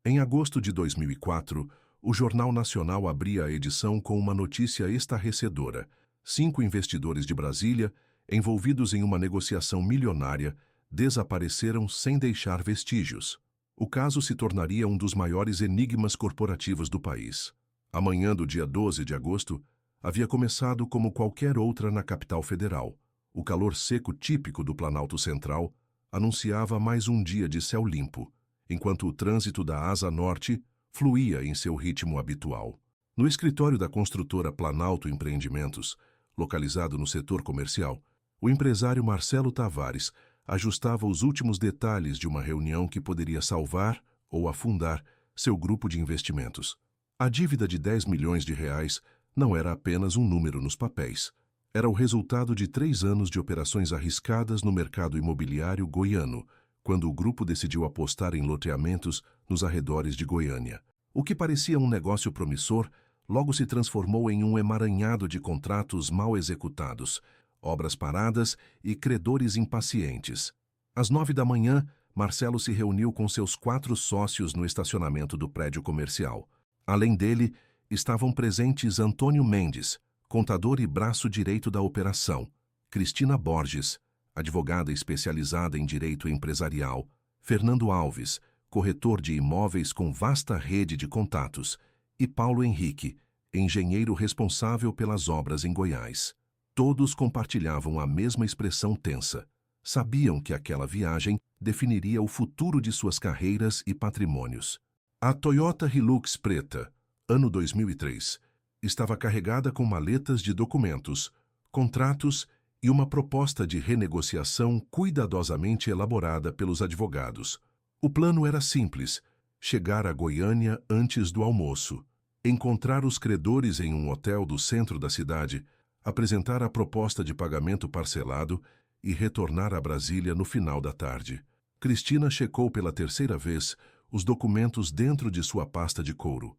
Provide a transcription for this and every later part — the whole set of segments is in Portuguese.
Em agosto de 2004, o Jornal Nacional abria a edição com uma notícia estarrecedora. 5 investidores de Brasília, envolvidos em uma negociação milionária, desapareceram sem deixar vestígios. O caso se tornaria um dos maiores enigmas corporativos do país. A manhã do dia 12 de agosto havia começado como qualquer outra na capital federal. O calor seco típico do Planalto Central anunciava mais um dia de céu limpo, enquanto o trânsito da Asa Norte fluía em seu ritmo habitual. No escritório da construtora Planalto Empreendimentos, localizado no setor comercial, o empresário Marcelo Tavares ajustava os últimos detalhes de uma reunião que poderia salvar ou afundar seu grupo de investimentos. A dívida de 10 milhões de reais não era apenas um número nos papéis. Era o resultado de 3 anos de operações arriscadas no mercado imobiliário goiano, quando o grupo decidiu apostar em loteamentos nos arredores de Goiânia. O que parecia um negócio promissor, logo se transformou em um emaranhado de contratos mal executados, obras paradas e credores impacientes. Às 9 da manhã, Marcelo se reuniu com seus 4 sócios no estacionamento do prédio comercial. Além dele, estavam presentes Antônio Mendes, contador e braço direito da operação, Cristina Borges, advogada especializada em direito empresarial, Fernando Alves, corretor de imóveis com vasta rede de contatos, e Paulo Henrique, engenheiro responsável pelas obras em Goiás. Todos compartilhavam a mesma expressão tensa. Sabiam que aquela viagem definiria o futuro de suas carreiras e patrimônios. A Toyota Hilux preta, ano 2003, estava carregada com maletas de documentos, contratos e uma proposta de renegociação cuidadosamente elaborada pelos advogados. O plano era simples: chegar a Goiânia antes do almoço, encontrar os credores em um hotel do centro da cidade, apresentar a proposta de pagamento parcelado e retornar a Brasília no final da tarde. Cristina checou pela 3ª vez os documentos dentro de sua pasta de couro.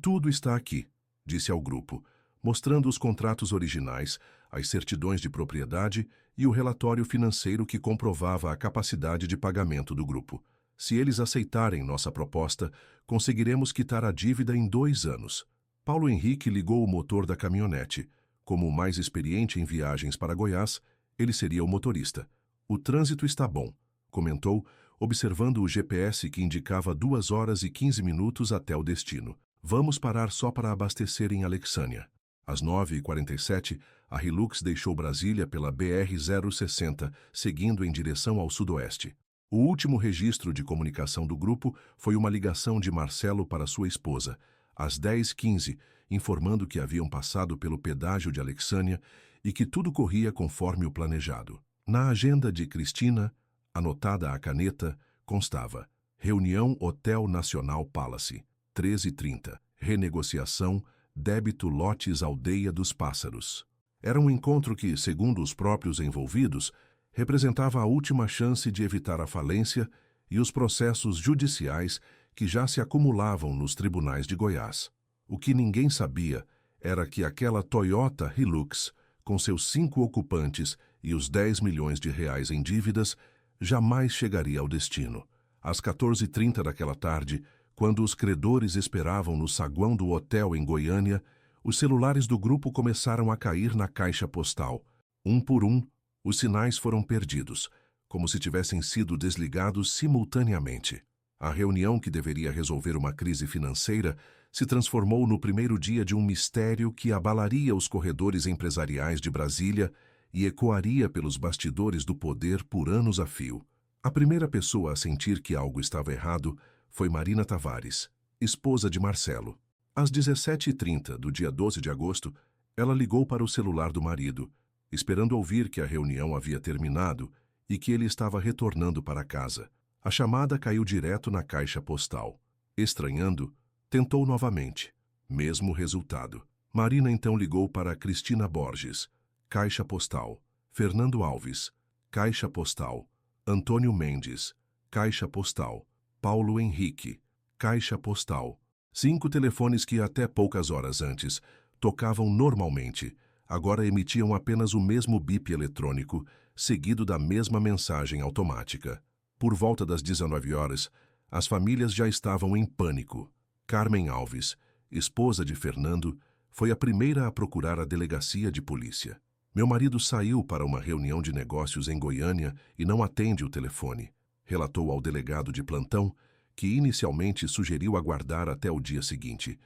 Tudo está aqui, disse ao grupo, mostrando os contratos originais, as certidões de propriedade e o relatório financeiro que comprovava a capacidade de pagamento do grupo. Se eles aceitarem nossa proposta, conseguiremos quitar a dívida em 2 anos. Paulo Henrique ligou o motor da caminhonete. Como o mais experiente em viagens para Goiás, ele seria o motorista. O trânsito está bom, comentou, observando o GPS que indicava 2 horas e 15 minutos até o destino. Vamos parar só para abastecer em Alexânia. Às 9h47, a Hilux deixou Brasília pela BR-060, seguindo em direção ao sudoeste. O último registro de comunicação do grupo foi uma ligação de Marcelo para sua esposa, às 10h15, informando que haviam passado pelo pedágio de Alexânia e que tudo corria conforme o planejado. Na agenda de Cristina, anotada à caneta, constava: Reunião Hotel Nacional Palace, 13h30. Renegociação, débito lotes Aldeia dos Pássaros. Era um encontro que, segundo os próprios envolvidos, representava a última chance de evitar a falência e os processos judiciais que já se acumulavam nos tribunais de Goiás. O que ninguém sabia era que aquela Toyota Hilux, com seus 5 ocupantes e os 10 milhões de reais em dívidas, jamais chegaria ao destino. Às 14h30 daquela tarde, quando os credores esperavam no saguão do hotel em Goiânia, os celulares do grupo começaram a cair na caixa postal. Um por um, os sinais foram perdidos, como se tivessem sido desligados simultaneamente. A reunião que deveria resolver uma crise financeira se transformou no primeiro dia de um mistério que abalaria os corredores empresariais de Brasília e ecoaria pelos bastidores do poder por anos a fio. A primeira pessoa a sentir que algo estava errado foi Marina Tavares, esposa de Marcelo. Às 17h30 do dia 12 de agosto, ela ligou para o celular do marido, esperando ouvir que a reunião havia terminado e que ele estava retornando para casa. A chamada caiu direto na caixa postal. Estranhando, tentou novamente. Mesmo resultado. Marina então ligou para Cristina Borges, caixa postal. Fernando Alves, caixa postal. Antônio Mendes, caixa postal. Paulo Henrique, caixa postal. 5 telefones que até poucas horas antes tocavam normalmente, agora emitiam apenas o mesmo bip eletrônico, seguido da mesma mensagem automática. Por volta das 19 horas, As famílias já estavam em pânico. Carmen Alves, esposa de Fernando, foi a primeira a procurar a delegacia de polícia. Meu marido saiu para uma reunião de negócios em Goiânia e não atende o telefone, relatou ao delegado de plantão, que inicialmente sugeriu aguardar até o dia seguinte.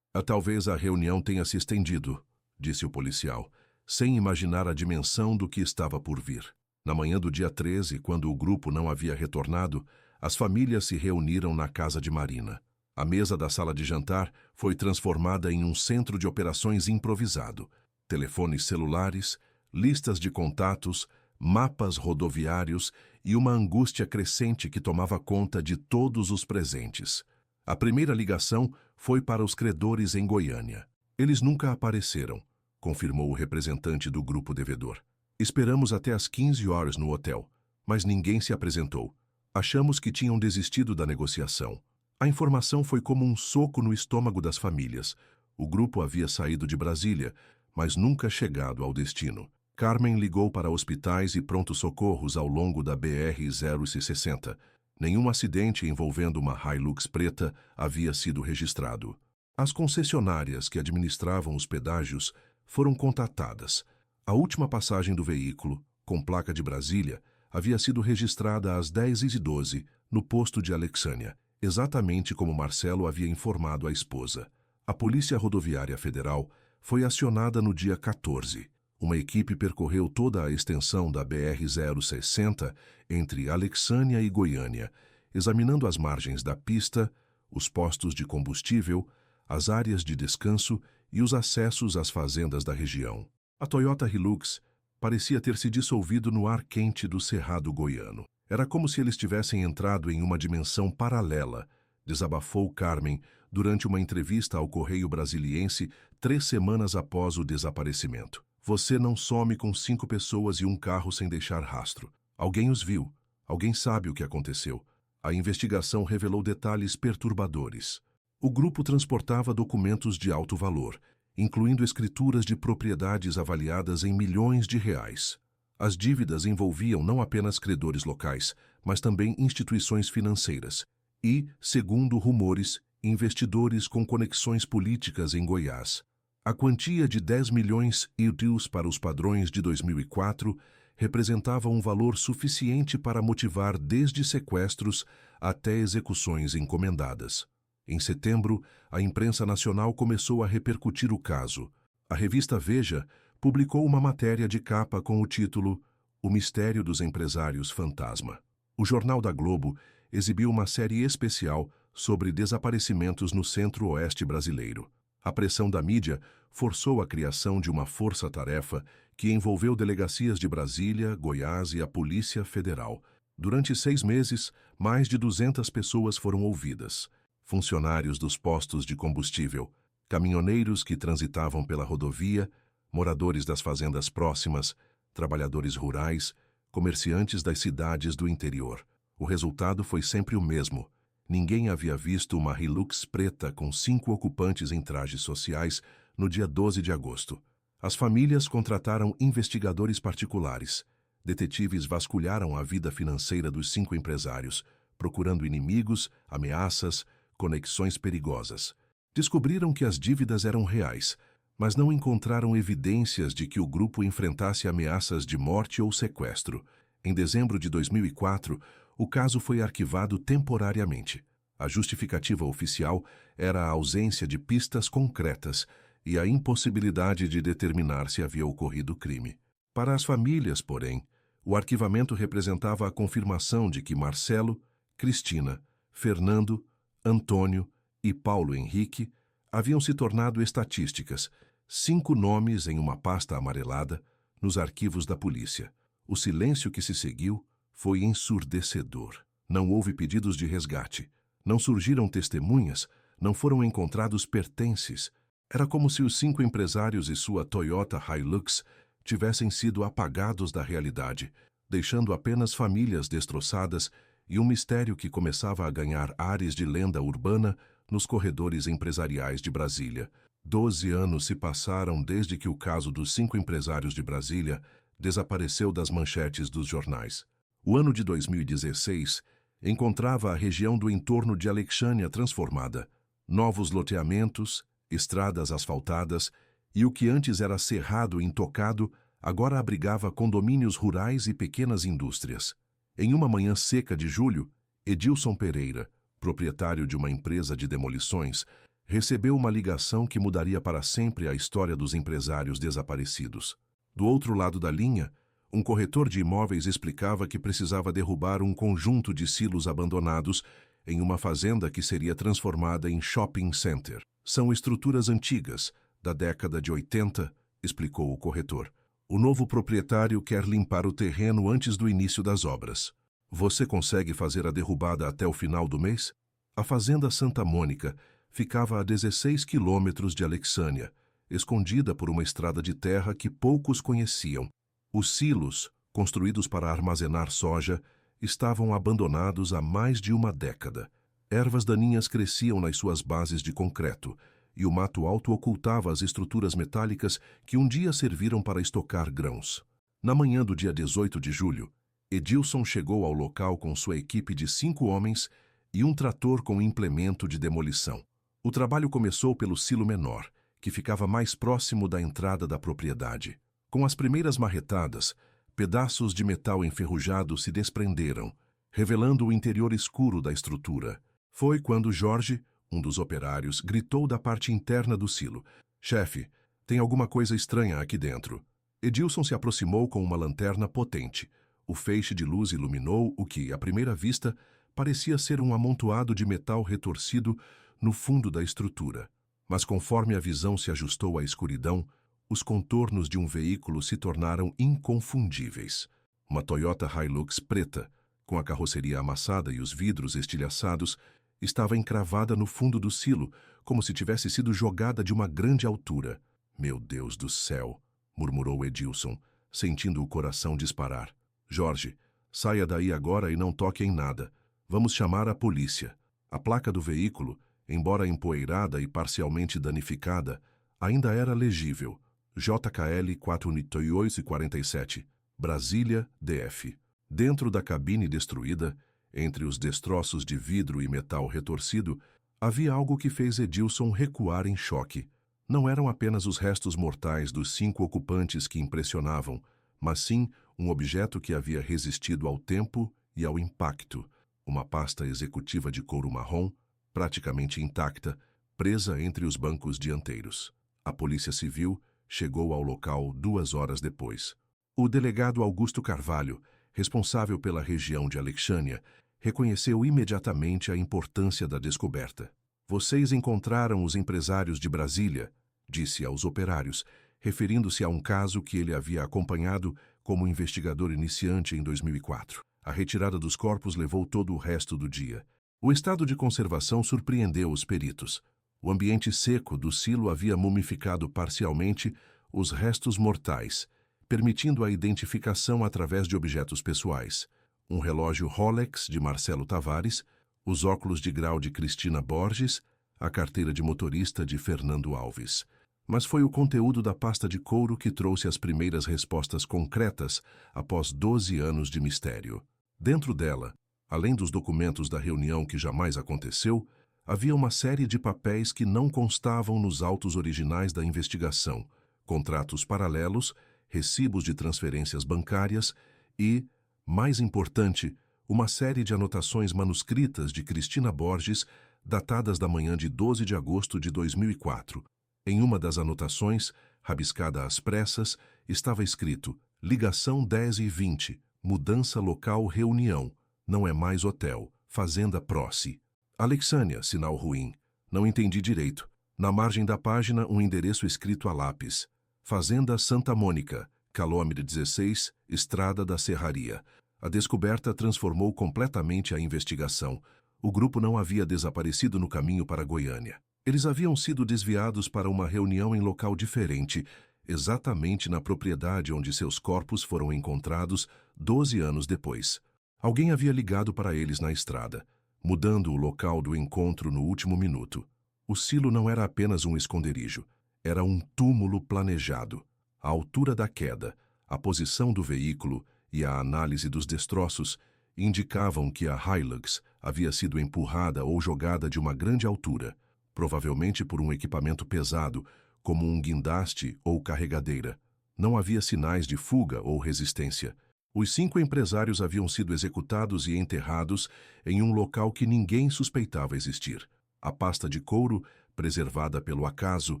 Talvez a reunião tenha se estendido, disse o policial, sem imaginar a dimensão do que estava por vir. Na manhã do dia 13, quando o grupo não havia retornado, as famílias se reuniram na casa de Marina. A mesa da sala de jantar foi transformada em um centro de operações improvisado. Telefones celulares, listas de contatos, mapas rodoviários e uma angústia crescente que tomava conta de todos os presentes. A primeira ligação foi para os credores em Goiânia. Eles nunca apareceram, confirmou o representante do grupo devedor. Esperamos até às 15 horas no hotel, mas ninguém se apresentou. Achamos que tinham desistido da negociação. A informação foi como um soco no estômago das famílias. O grupo havia saído de Brasília, mas nunca chegado ao destino. Carmen ligou para hospitais e pronto-socorros ao longo da BR-060. Nenhum acidente envolvendo uma Hilux preta havia sido registrado. As concessionárias que administravam os pedágios foram contatadas. A última passagem do veículo, com placa de Brasília, havia sido registrada às 10h12 no posto de Alexânia, exatamente como Marcelo havia informado a esposa. A Polícia Rodoviária Federal foi acionada no dia 14. Uma equipe percorreu toda a extensão da BR-060 entre Alexânia e Goiânia, examinando as margens da pista, os postos de combustível, as áreas de descanso e os acessos às fazendas da região. A Toyota Hilux parecia ter se dissolvido no ar quente do Cerrado goiano. Era como se eles tivessem entrado em uma dimensão paralela, desabafou Carmen durante uma entrevista ao Correio Brasiliense 3 semanas após o desaparecimento. Você não some com 5 pessoas e um carro sem deixar rastro. Alguém os viu. Alguém sabe o que aconteceu. A investigação revelou detalhes perturbadores. O grupo transportava documentos de alto valor, incluindo escrituras de propriedades avaliadas em milhões de reais. As dívidas envolviam não apenas credores locais, mas também instituições financeiras e, segundo rumores, investidores com conexões políticas em Goiás. A quantia de 10 milhões EUR para os padrões de 2004 representava um valor suficiente para motivar desde sequestros até execuções encomendadas. Em setembro, a imprensa nacional começou a repercutir o caso. A revista Veja publicou uma matéria de capa com o título O Mistério dos Empresários Fantasma. O Jornal da Globo exibiu uma série especial sobre desaparecimentos no centro-oeste brasileiro. A pressão da mídia forçou a criação de uma força-tarefa que envolveu delegacias de Brasília, Goiás e a Polícia Federal. Durante 6 meses, mais de 200 pessoas foram ouvidas. Funcionários dos postos de combustível, caminhoneiros que transitavam pela rodovia, moradores das fazendas próximas, trabalhadores rurais, comerciantes das cidades do interior. O resultado foi sempre o mesmo. Ninguém havia visto uma Hilux preta com 5 ocupantes em trajes sociais no dia 12 de agosto. As famílias contrataram investigadores particulares. Detetives vasculharam a vida financeira dos 5 empresários, procurando inimigos, ameaças, conexões perigosas. Descobriram que as dívidas eram reais, mas não encontraram evidências de que o grupo enfrentasse ameaças de morte ou sequestro. Em dezembro de 2004, o caso foi arquivado temporariamente. A justificativa oficial era a ausência de pistas concretas e a impossibilidade de determinar se havia ocorrido o crime. Para as famílias, porém, o arquivamento representava a confirmação de que Marcelo, Cristina, Fernando, Antônio e Paulo Henrique haviam se tornado estatísticas, 5 nomes em uma pasta amarelada, nos arquivos da polícia. O silêncio que se seguiu foi ensurdecedor. Não houve pedidos de resgate. Não surgiram testemunhas. Não foram encontrados pertences. Era como se os 5 empresários e sua Toyota Hilux tivessem sido apagados da realidade, deixando apenas famílias destroçadas e um mistério que começava a ganhar ares de lenda urbana nos corredores empresariais de Brasília. 12 anos se passaram desde que o caso dos 5 empresários de Brasília desapareceu das manchetes dos jornais. O ano de 2016 encontrava a região do entorno de Alexandria transformada. Novos loteamentos, estradas asfaltadas e o que antes era cerrado e intocado agora abrigava condomínios rurais e pequenas indústrias. Em uma manhã seca de julho, Edilson Pereira, proprietário de uma empresa de demolições, recebeu uma ligação que mudaria para sempre a história dos empresários desaparecidos. Do outro lado da linha, um corretor de imóveis explicava que precisava derrubar um conjunto de silos abandonados em uma fazenda que seria transformada em shopping center. São estruturas antigas, da década de 80, explicou o corretor. O novo proprietário quer limpar o terreno antes do início das obras. Você consegue fazer a derrubada até o final do mês? A fazenda Santa Mônica ficava a 16 quilômetros de Alexandria, escondida por uma estrada de terra que poucos conheciam. Os silos, construídos para armazenar soja, estavam abandonados há mais de uma década. Ervas daninhas cresciam nas suas bases de concreto, e o mato alto ocultava as estruturas metálicas que um dia serviram para estocar grãos. Na manhã do dia 18 de julho, Edilson chegou ao local com sua equipe de 5 homens e um trator com implemento de demolição. O trabalho começou pelo silo menor, que ficava mais próximo da entrada da propriedade. Com as primeiras marretadas, pedaços de metal enferrujado se desprenderam, revelando o interior escuro da estrutura. Foi quando Jorge, um dos operários, gritou da parte interna do silo: "Chefe, tem alguma coisa estranha aqui dentro." Edilson se aproximou com uma lanterna potente. O feixe de luz iluminou o que, à primeira vista, parecia ser um amontoado de metal retorcido no fundo da estrutura. Mas conforme a visão se ajustou à escuridão, os contornos de um veículo se tornaram inconfundíveis. Uma Toyota Hilux preta, com a carroceria amassada e os vidros estilhaçados, estava encravada no fundo do silo, como se tivesse sido jogada de uma grande altura. "Meu Deus do céu!" murmurou Edilson, sentindo o coração disparar. "Jorge, saia daí agora e não toque em nada. Vamos chamar a polícia." A placa do veículo, embora empoeirada e parcialmente danificada, ainda era legível. JKL 48847, Brasília, DF. Dentro da cabine destruída, entre os destroços de vidro e metal retorcido, havia algo que fez Edilson recuar em choque. Não eram apenas os restos mortais dos 5 ocupantes que impressionavam, mas sim um objeto que havia resistido ao tempo e ao impacto. Uma pasta executiva de couro marrom, praticamente intacta, presa entre os bancos dianteiros. A Polícia Civil chegou ao local 2 horas depois. O delegado Augusto Carvalho, responsável pela região de Alexandria, reconheceu imediatamente a importância da descoberta. "Vocês encontraram os empresários de Brasília", disse aos operários, referindo-se a um caso que ele havia acompanhado como investigador iniciante em 2004. A retirada dos corpos levou todo o resto do dia. O estado de conservação surpreendeu os peritos. O ambiente seco do silo havia mumificado parcialmente os restos mortais, permitindo a identificação através de objetos pessoais. Um relógio Rolex de Marcelo Tavares, os óculos de grau de Cristina Borges, a carteira de motorista de Fernando Alves. Mas foi o conteúdo da pasta de couro que trouxe as primeiras respostas concretas após 12 anos de mistério. Dentro dela, além dos documentos da reunião que jamais aconteceu, havia uma série de papéis que não constavam nos autos originais da investigação, contratos paralelos, recibos de transferências bancárias e, mais importante, uma série de anotações manuscritas de Cristina Borges, datadas da manhã de 12 de agosto de 2004. Em uma das anotações, rabiscada às pressas, estava escrito: "Ligação 10h20, mudança local reunião, não é mais hotel, Fazenda Proce. Alexandria, sinal ruim. Não entendi direito. Na margem da página, um endereço escrito a lápis: Fazenda Santa Mônica, quilômetro 16, Estrada da Serraria." A descoberta transformou completamente a investigação. O grupo não havia desaparecido no caminho para Goiânia. Eles haviam sido desviados para uma reunião em local diferente, exatamente na propriedade onde seus corpos foram encontrados 12 anos depois. Alguém havia ligado para eles na estrada, mudando o local do encontro no último minuto. O silo não era apenas um esconderijo, era um túmulo planejado. A altura da queda, a posição do veículo e a análise dos destroços indicavam que a Hilux havia sido empurrada ou jogada de uma grande altura, provavelmente por um equipamento pesado, como um guindaste ou carregadeira. Não havia sinais de fuga ou resistência. Os 5 empresários haviam sido executados e enterrados em um local que ninguém suspeitava existir. A pasta de couro, preservada pelo acaso,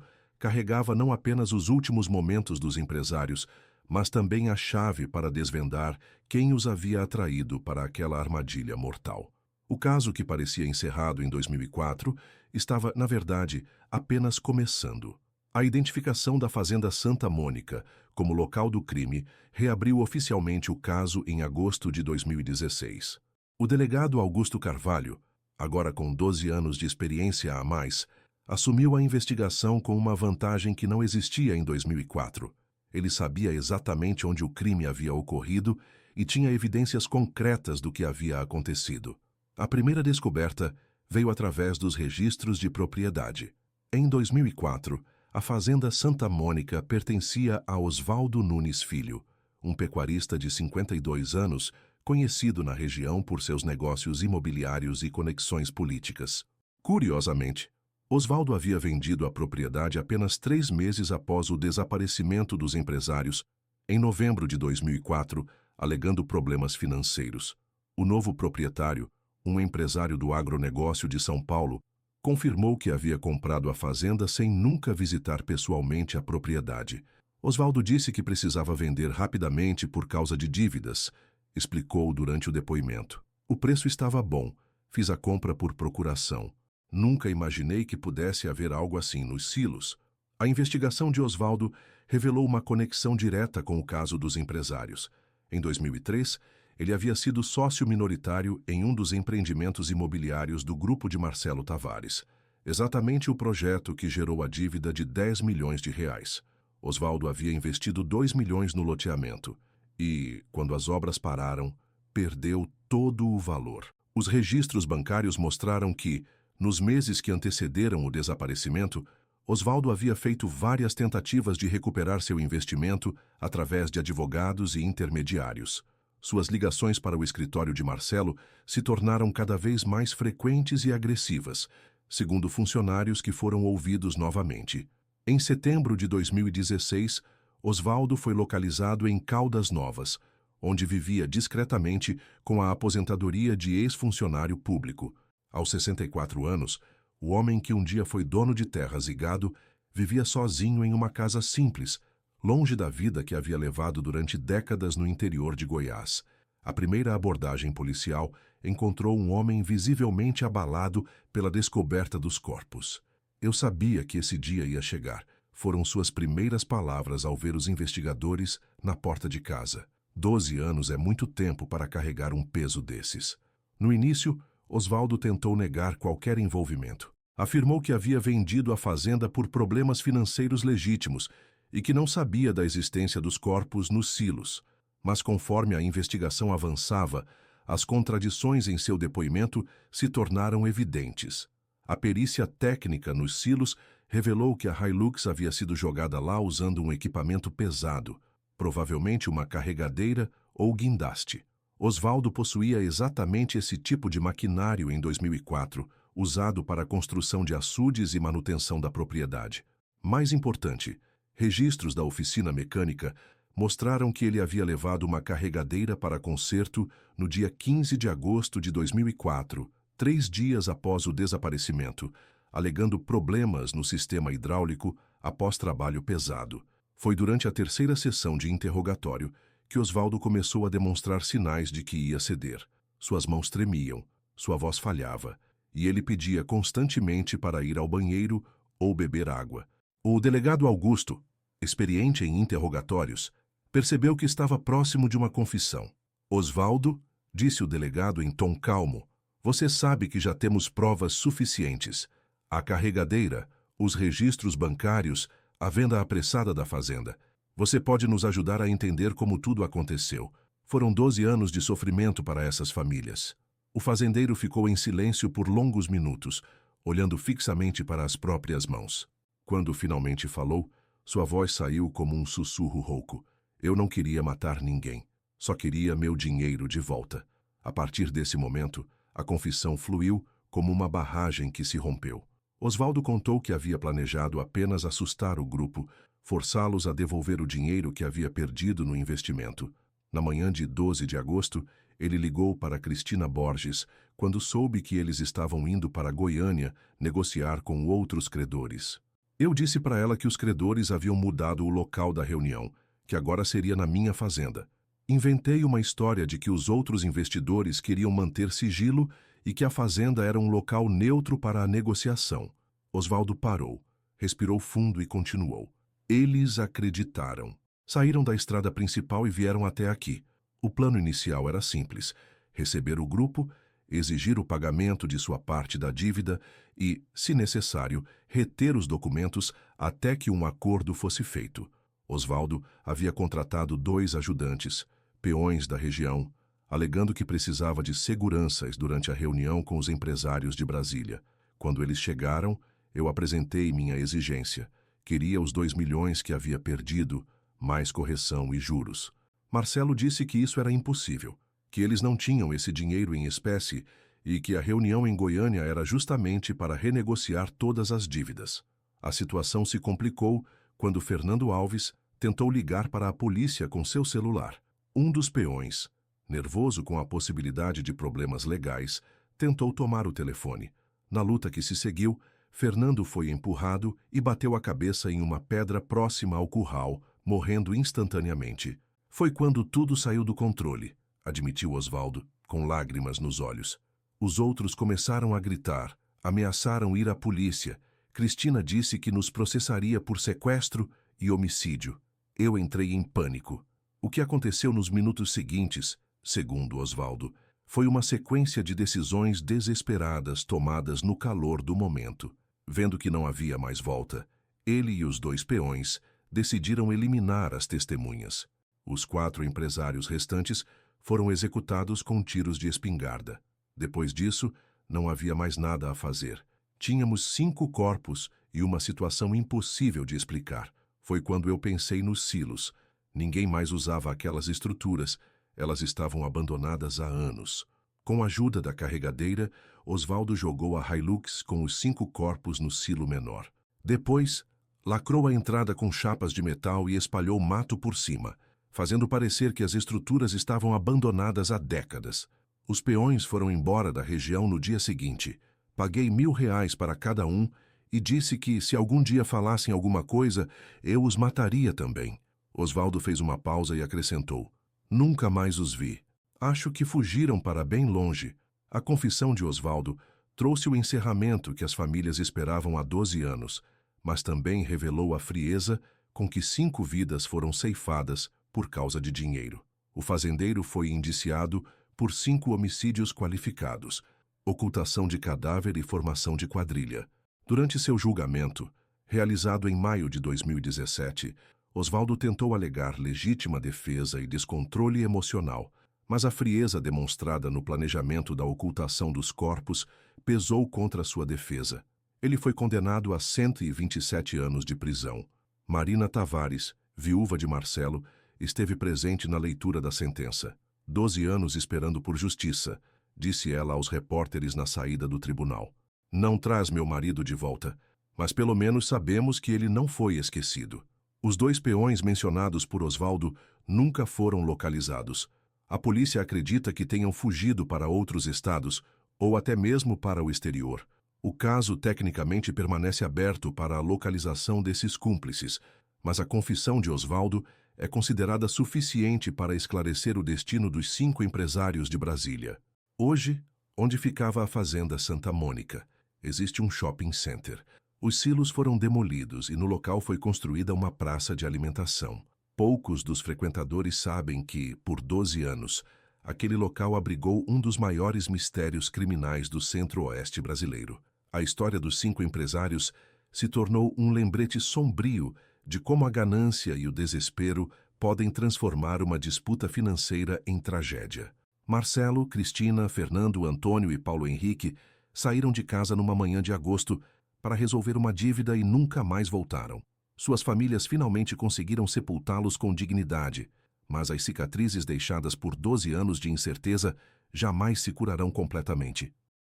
carregava não apenas os últimos momentos dos empresários, mas também a chave para desvendar quem os havia atraído para aquela armadilha mortal. O caso, que parecia encerrado em 2004, estava, na verdade, apenas começando. A identificação da Fazenda Santa Mônica como local do crime reabriu oficialmente o caso em agosto de 2016. O delegado Augusto Carvalho, agora com 12 anos de experiência a mais, assumiu a investigação com uma vantagem que não existia em 2004. Ele sabia exatamente onde o crime havia ocorrido e tinha evidências concretas do que havia acontecido. A primeira descoberta veio através dos registros de propriedade. Em 2004, a Fazenda Santa Mônica pertencia a Osvaldo Nunes Filho, um pecuarista de 52 anos, conhecido na região por seus negócios imobiliários e conexões políticas. Curiosamente, Osvaldo havia vendido a propriedade apenas 3 meses após o desaparecimento dos empresários, em novembro de 2004, alegando problemas financeiros. O novo proprietário, um empresário do agronegócio de São Paulo, confirmou que havia comprado a fazenda sem nunca visitar pessoalmente a propriedade. Osvaldo disse que precisava vender rapidamente por causa de dívidas, explicou durante o depoimento. O preço estava bom, fiz a compra por procuração. Nunca imaginei que pudesse haver algo assim nos silos. A investigação de Osvaldo revelou uma conexão direta com o caso dos empresários. Em 2003, ele havia sido sócio minoritário em um dos empreendimentos imobiliários do grupo de Marcelo Tavares, exatamente o projeto que gerou a dívida de 10 milhões de reais. Osvaldo havia investido 2 milhões no loteamento e, quando as obras pararam, perdeu todo o valor. Os registros bancários mostraram que, nos meses que antecederam o desaparecimento, Osvaldo havia feito várias tentativas de recuperar seu investimento através de advogados e intermediários. Suas ligações para o escritório de Marcelo se tornaram cada vez mais frequentes e agressivas, segundo funcionários que foram ouvidos novamente. Em setembro de 2016, Osvaldo foi localizado em Caldas Novas, onde vivia discretamente com a aposentadoria de ex-funcionário público. Aos 64 anos, o homem, que um dia foi dono de terras e gado, vivia sozinho em uma casa simples, longe da vida que havia levado durante décadas no interior de Goiás. A primeira abordagem policial encontrou um homem visivelmente abalado pela descoberta dos corpos. "Eu sabia que esse dia ia chegar", foram suas primeiras palavras ao ver os investigadores na porta de casa. 12 anos é muito tempo para carregar um peso desses. No início, Osvaldo tentou negar qualquer envolvimento. Afirmou que havia vendido a fazenda por problemas financeiros legítimos e que não sabia da existência dos corpos nos silos. Mas conforme a investigação avançava, as contradições em seu depoimento se tornaram evidentes. A perícia técnica nos silos revelou que a Hilux havia sido jogada lá usando um equipamento pesado, provavelmente uma carregadeira ou guindaste. Osvaldo possuía exatamente esse tipo de maquinário em 2004, usado para a construção de açudes e manutenção da propriedade. Mais importante, registros da oficina mecânica mostraram que ele havia levado uma carregadeira para conserto no dia 15 de agosto de 2004, 3 dias após o desaparecimento, alegando problemas no sistema hidráulico após trabalho pesado. Foi durante a terceira sessão de interrogatório que Osvaldo começou a demonstrar sinais de que ia ceder. Suas mãos tremiam, sua voz falhava, e ele pedia constantemente para ir ao banheiro ou beber água. O delegado Augusto, experiente em interrogatórios, percebeu que estava próximo de uma confissão. "Osvaldo", disse o delegado em tom calmo, "você sabe que já temos provas suficientes. A carregadeira, os registros bancários, a venda apressada da fazenda. Você pode nos ajudar a entender como tudo aconteceu. Foram 12 anos de sofrimento para essas famílias." O fazendeiro ficou em silêncio por longos minutos, olhando fixamente para as próprias mãos. Quando finalmente falou, sua voz saiu como um sussurro rouco. "Eu não queria matar ninguém. Só queria meu dinheiro de volta." A partir desse momento, a confissão fluiu como uma barragem que se rompeu. Osvaldo contou que havia planejado apenas assustar o grupo, forçá-los a devolver o dinheiro que havia perdido no investimento. Na manhã de 12 de agosto, ele ligou para Cristina Borges quando soube que eles estavam indo para Goiânia negociar com outros credores. Eu disse para ela que os credores haviam mudado o local da reunião, que agora seria na minha fazenda. Inventei uma história de que os outros investidores queriam manter sigilo e que a fazenda era um local neutro para a negociação. Osvaldo parou, respirou fundo e continuou. Eles acreditaram. Saíram da estrada principal e vieram até aqui. O plano inicial era simples: receber o grupo, exigir o pagamento de sua parte da dívida e, se necessário, reter os documentos até que um acordo fosse feito. Osvaldo havia contratado 2 ajudantes, peões da região, alegando que precisava de seguranças durante a reunião com os empresários de Brasília. Quando eles chegaram, eu apresentei minha exigência. Queria os 2 milhões que havia perdido, mais correção e juros. Marcelo disse que isso era impossível, que eles não tinham esse dinheiro em espécie e que a reunião em Goiânia era justamente para renegociar todas as dívidas. A situação se complicou quando Fernando Alves tentou ligar para a polícia com seu celular. Um dos peões, nervoso com a possibilidade de problemas legais, tentou tomar o telefone. Na luta que se seguiu, Fernando foi empurrado e bateu a cabeça em uma pedra próxima ao curral, morrendo instantaneamente. Foi quando tudo saiu do controle, admitiu Osvaldo, com lágrimas nos olhos. Os outros começaram a gritar, ameaçaram ir à polícia. Cristina disse que nos processaria por sequestro e homicídio. Eu entrei em pânico. O que aconteceu nos minutos seguintes, segundo Osvaldo, foi uma sequência de decisões desesperadas tomadas no calor do momento. Vendo que não havia mais volta, ele e os 2 peões decidiram eliminar as testemunhas. Os 4 empresários restantes foram executados com tiros de espingarda. Depois disso, não havia mais nada a fazer. Tínhamos 5 corpos e uma situação impossível de explicar. Foi quando eu pensei nos silos. Ninguém mais usava aquelas estruturas. Elas estavam abandonadas há anos. Com a ajuda da carregadeira, Osvaldo jogou a Hilux com os 5 corpos no silo menor. Depois, lacrou a entrada com chapas de metal e espalhou mato por cima, fazendo parecer que as estruturas estavam abandonadas há décadas. Os peões foram embora da região no dia seguinte. Paguei R$1.000 para cada um e disse que, se algum dia falassem alguma coisa, eu os mataria também. Osvaldo fez uma pausa e acrescentou: Nunca mais os vi. Acho que fugiram para bem longe. A confissão de Osvaldo trouxe o encerramento que as famílias esperavam há 12 anos, mas também revelou a frieza com que 5 vidas foram ceifadas por causa de dinheiro. O fazendeiro foi indiciado por 5 homicídios qualificados, ocultação de cadáver e formação de quadrilha. Durante seu julgamento, realizado em maio de 2017, Osvaldo tentou alegar legítima defesa e descontrole emocional, mas a frieza demonstrada no planejamento da ocultação dos corpos pesou contra sua defesa. Ele foi condenado a 127 anos de prisão. Marina Tavares, viúva de Marcelo, esteve presente na leitura da sentença. 12 anos esperando por justiça, disse ela aos repórteres na saída do tribunal. Não traz meu marido de volta, mas pelo menos sabemos que ele não foi esquecido. Os 2 peões mencionados por Osvaldo nunca foram localizados. A polícia acredita que tenham fugido para outros estados ou até mesmo para o exterior. O caso tecnicamente permanece aberto para a localização desses cúmplices, mas a confissão de Osvaldo é considerada suficiente para esclarecer o destino dos 5 empresários de Brasília. Hoje, onde ficava a fazenda Santa Mônica, existe um shopping center. Os silos foram demolidos e no local foi construída uma praça de alimentação. Poucos dos frequentadores sabem que, por 12 anos, aquele local abrigou um dos maiores mistérios criminais do centro-oeste brasileiro. A história dos 5 empresários se tornou um lembrete sombrio de como a ganância e o desespero podem transformar uma disputa financeira em tragédia. Marcelo, Cristina, Fernando, Antônio e Paulo Henrique saíram de casa numa manhã de agosto para resolver uma dívida e nunca mais voltaram. Suas famílias finalmente conseguiram sepultá-los com dignidade, mas as cicatrizes deixadas por 12 anos de incerteza jamais se curarão completamente.